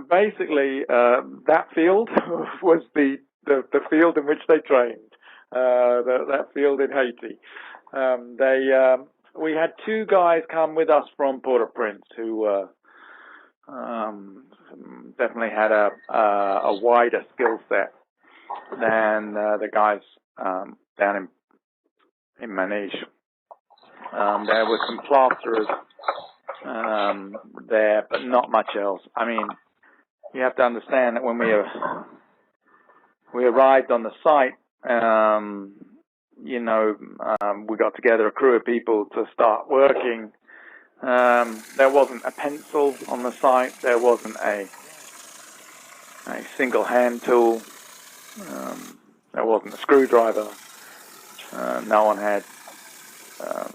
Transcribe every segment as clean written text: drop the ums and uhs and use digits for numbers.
basically, that field was the field in which they trained. That field in Haiti. We had two guys come with us from Port-au-Prince who definitely had a wider skill set than the guys down in Manège. There were some plasterers there, but not much else. I mean, you have to understand that when we arrived on the site, we got together a crew of people to start working. There wasn't a pencil on the site. There wasn't a single hand tool. There wasn't a screwdriver. No one had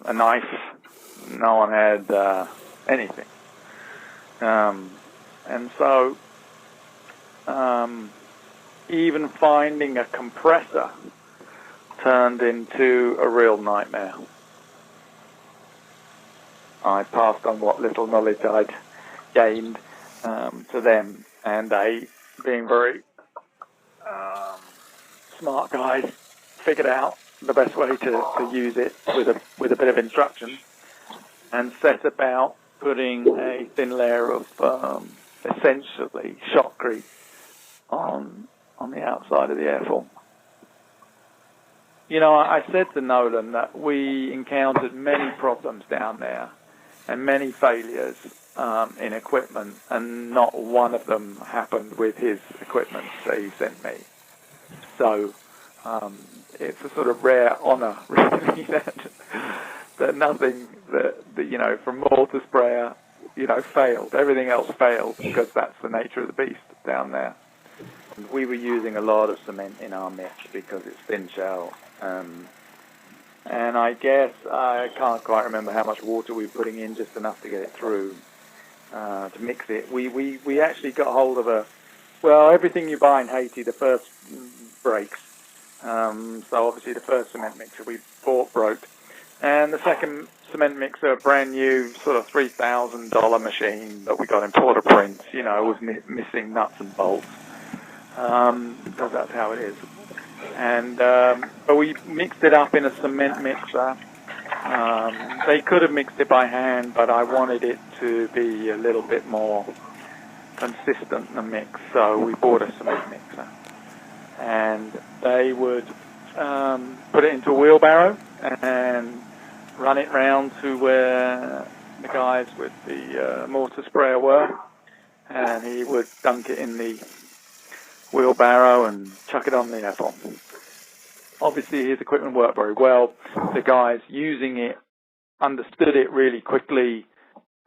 a knife. No one had anything. And so even finding a compressor turned into a real nightmare. I passed on what little knowledge I'd gained to them, and they, being very smart guys, figured out the best way to use it with a bit of instruction, and set about putting a thin layer of essentially shotcrete on the outside of the airfoil. You know, I said to Nolan that we encountered many problems down there and many failures in equipment, and not one of them happened with his equipment that he sent me. So it's a sort of rare honour, really, that nothing that from mortar sprayer, failed. Everything else failed because that's the nature of the beast down there. We were using a lot of cement in our mix because it's thin shell. And I guess I can't quite remember how much water we were putting in, just enough to get it through, to mix it. We actually got hold of everything you buy in Haiti, the first breaks. So obviously the first cement mixer we bought broke. And the second cement mixer, a brand new sort of $3,000 machine that we got in Port-au-Prince, was missing nuts and bolts. Because that's how it is. And but we mixed it up in a cement mixer. They could have mixed it by hand, but I wanted it to be a little bit more consistent in the mix, so we bought a cement mixer. And they would put it into a wheelbarrow and run it round to where the guys with the mortar sprayer were, and he would dunk it in the wheelbarrow and chuck it on the airfoil. Obviously his equipment worked very well. The guys using it understood it really quickly,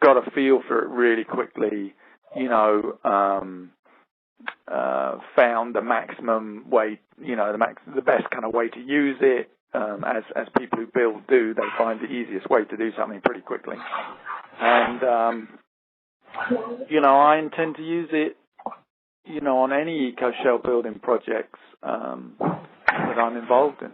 got a feel for it really quickly, found the maximum way, the best kind of way to use it. As people who build do, they find the easiest way to do something pretty quickly. And, I intend to use it on any eco-shell building projects that I'm involved in.